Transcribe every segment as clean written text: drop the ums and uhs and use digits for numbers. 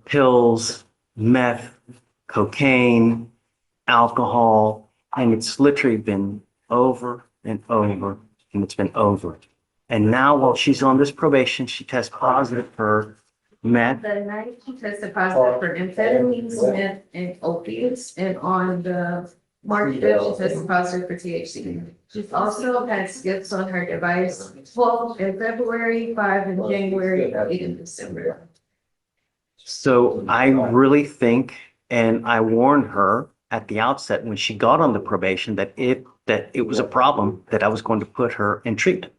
pills, meth, cocaine, alcohol, and it's literally been over and over, and it's been over. And now while she's on this probation, she tests positive for meth. The night she tested positive for amphetamines, meth, and opiates, and on the March 5th, she tested positive for THC. She's also had skips on her device, 12 in February, 5 in January, 8 in December. So I really think, and I warned her at the outset when she got on the probation that it was a problem, that I was going to put her in treatment.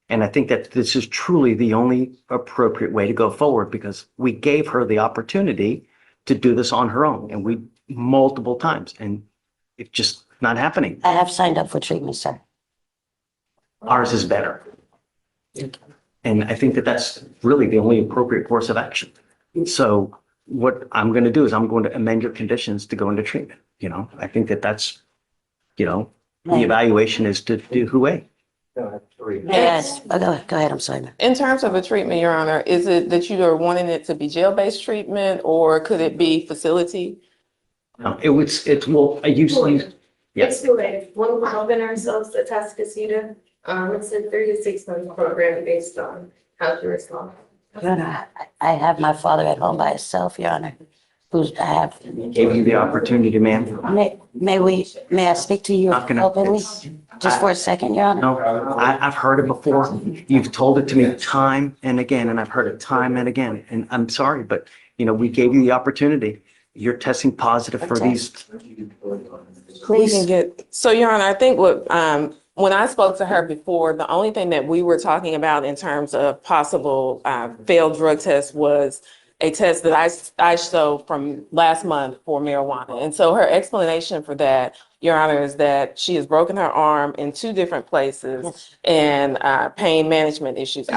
And I think that this is truly the only appropriate way to go forward, because we gave her the opportunity to do this on her own, and we multiple times, and it's just not happening. I have signed up for treatment, sir. Ours is better. And I think that that's really the only appropriate course of action. So what I'm going to do is I'm going to amend your conditions to go into treatment. I think that that's, the evaluation is to do Hue. Yes, go ahead, I'm sorry. In terms of the treatment, Your Honor, is it that you are wanting it to be jail-based treatment, or could it be facility? No, I used to use, It's too late. When we're helping ourselves to test casita, it's a 3 to 6 month program based on how to respond. Your Honor, I have my father at home by himself, Your Honor, gave you the opportunity, ma'am. may I speak to you Not gonna- openly? Just for a second, Your Honor? No, I've heard it before. You've told it to me time and again, and I've heard it time and again. And I'm sorry, but we gave you the opportunity. You're testing positive for these. Please. So, Your Honor, I think when I spoke to her before, the only thing that we were talking about in terms of possible failed drug tests was a test that I showed from last month for marijuana. And so her explanation for that, Your Honor, is that she has broken her arm in 2 different places and pain management issues.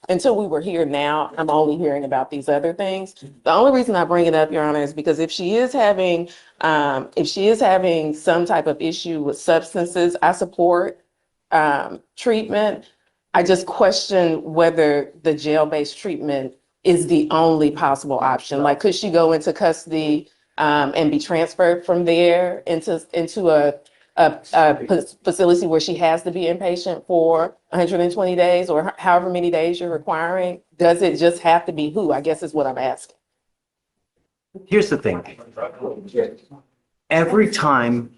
Until we were here now, I'm only hearing about these other things. The only reason I bring it up, Your Honor, is because if she is having some type of issue with substances, I support treatment. I just question whether the jail-based treatment is the only possible option. Like, could she go into custody and be transferred from there into a facility where she has to be inpatient for 120 days or however many days you're requiring? Does it just have to be who, I guess is what I'm asking. Here's the thing. Every time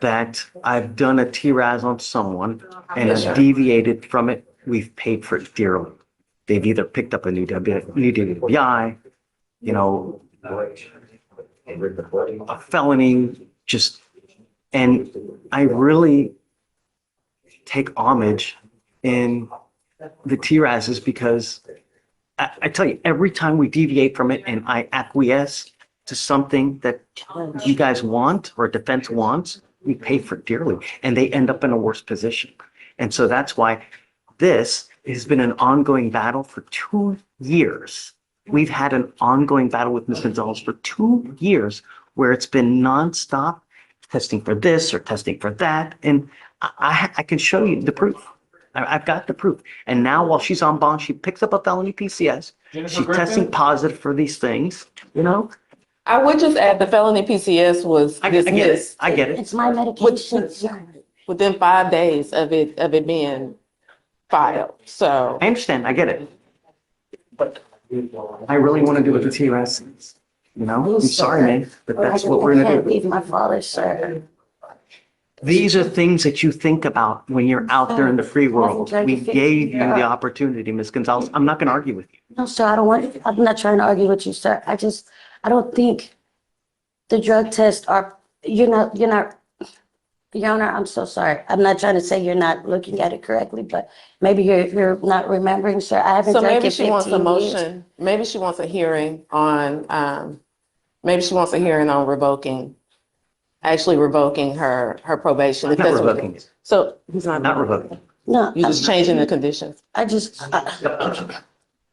that I've done a TRAS on someone and have deviated from it, we've paid for it dearly. They've either picked up a new DWI, a felony, and I really take homage in the TRASs, because I tell you, every time we deviate from it and I acquiesce to something that you guys want or defense wants, we pay for it dearly, and they end up in a worse position. And so that's why this has been an ongoing battle for 2 years. We've had an ongoing battle with Ms. Gonzalez for 2 years, where it's been nonstop testing for this or testing for that. And I can show you the proof. I've got the proof. And now while she's on bond, she picks up a felony PCS. She's testing positive for these things, I would just add the felony PCS was dismissed. I get it. It's my medication. Within 5 days of it being filed. So I understand. I get it. But I really want to do it with the TRS. I'm sorry, man, but that's what we're going I to can't do. leave my father, sir. These are things that you think about when you're out there in the free world. We gave you the opportunity, Ms. Gonzalez. I'm not going to argue with you. No, sir, I'm not trying to argue with you, sir. I don't think the drug tests you're not, Your Honor, I'm so sorry. I'm not trying to say you're not looking at it correctly, but maybe you're not remembering, sir. I haven't So drank maybe in she wants a 15 years. motion, maybe she wants a hearing on, revoking, actually revoking her probation. If Not that's what- revoking it. So he's not. Not revoking. No, You're just changing the conditions.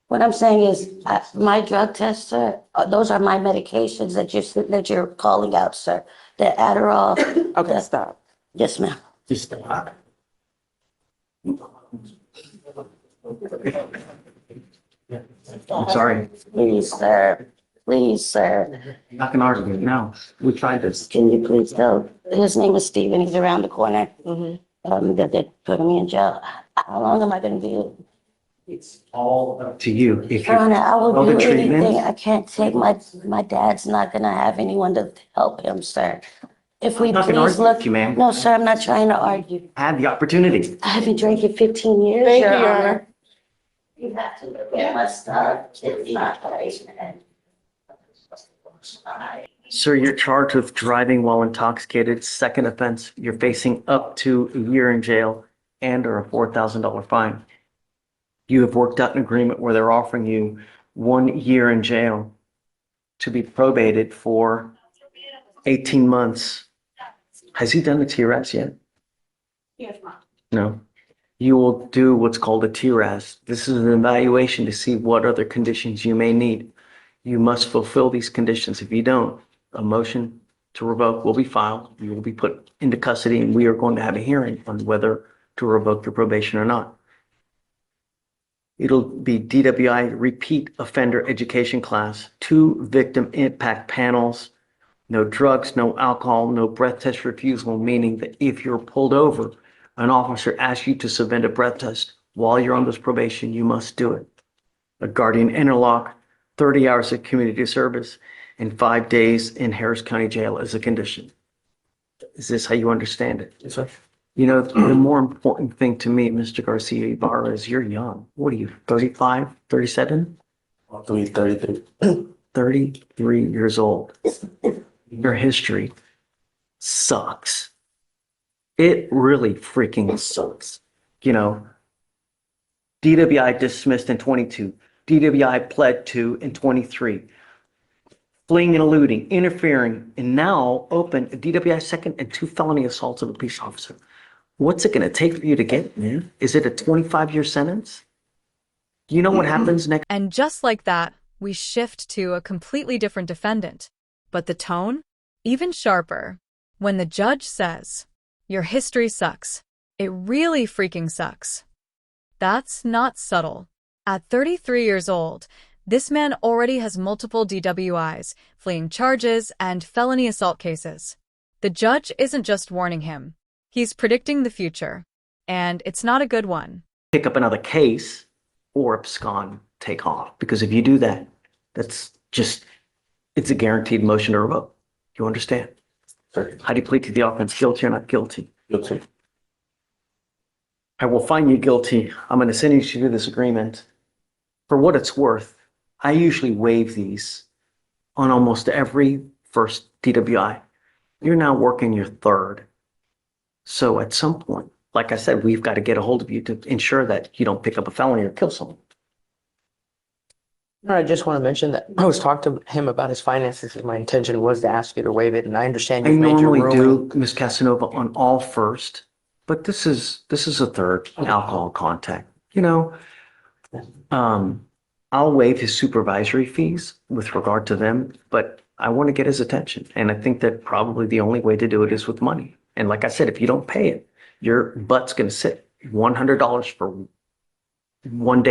what I'm saying is my drug tests, sir, those are my medications that you're calling out, sir. The Adderall. Okay, stop. Yes, ma'am. Just I'm sorry. Please, sir. Please, sir. I'm not gonna argue. No, we tried this. Can you please tell? His name is Steven. He's around the corner. That they're putting me in jail. How long am I gonna be? It's all up to you. If Your Honor, I all will the do anything. treatment, I can't take my dad's not gonna have anyone to help him, sir. If we I'm not gonna please argue look. with you, ma'am. No, sir, I'm not trying to argue. Had the opportunity. I haven't drank in 15 years, Thank Your you, Your Honor. Honor. You have to look at my stuff. It's not right. Sir, you're charged with driving while intoxicated. Second offense, you're facing up to a year in jail and or a $4,000 fine. You have worked out an agreement where they're offering you 1 year in jail to be probated for 18 months. Has he done the TRAS yet? No. You will do what's called a TRAS. This is an evaluation to see what other conditions you may need. You must fulfill these conditions. If you don't, a motion to revoke will be filed. You will be put into custody and we are going to have a hearing on whether to revoke your probation or not. It'll be DWI repeat offender education class, 2 victim impact panels, no drugs, no alcohol, no breath test refusal, meaning that if you're pulled over, an officer asks you to submit a breath test while you're on this probation, you must do it. A guardian interlock, 30 hours of community service, and 5 days in Harris County Jail as a condition. Is this how you understand it? Yes, sir. You know, the more important thing to me, Mr. Garcia Ibarra, is you're young. What are you, 35, 37? I'll be 33. 33 years old. Your history sucks. It really freaking sucks. You know, DWI dismissed in 22. DWI pled to in 23. Fleeing and eluding, interfering, and now open a DWI second and 2 felony assaults of a police officer. What's it going to take for you to get, man? Is it a 25-year sentence? Do you know what happens next? And just like that, we shift to a completely different defendant. But the tone? Even sharper. When the judge says, "Your history sucks. It really freaking sucks." That's not subtle. At 33 years old, this man already has multiple DWIs, fleeing charges, and felony assault cases. The judge isn't just warning him. He's predicting the future. And it's not a good one. Pick up another case or abscond, take off. Because if you do that, that's just, it's a guaranteed motion to revoke. You understand? Sir. How do you plead to the offense? Guilty or not guilty? Guilty. I will find you guilty. I'm going to sentence you to this agreement. For what it's worth, I usually waive these on almost every first DWI. You're now working your third. So at some point, like I said, we've got to get a hold of you to ensure that you don't pick up a felony or kill someone. I just want to mention that I was talking to him about his finances, and my intention was to ask you to waive it, and I understand I you've made your normally ruling. do, Ms. Casanova, on all first, but this is a third alcohol contact. You know, I'll waive his supervisory fees with regard to them, but I want to get his attention. And I think that probably the only way to do it is with money. And like I said, if you don't pay it, your butt's going to sit $100 for 1 day.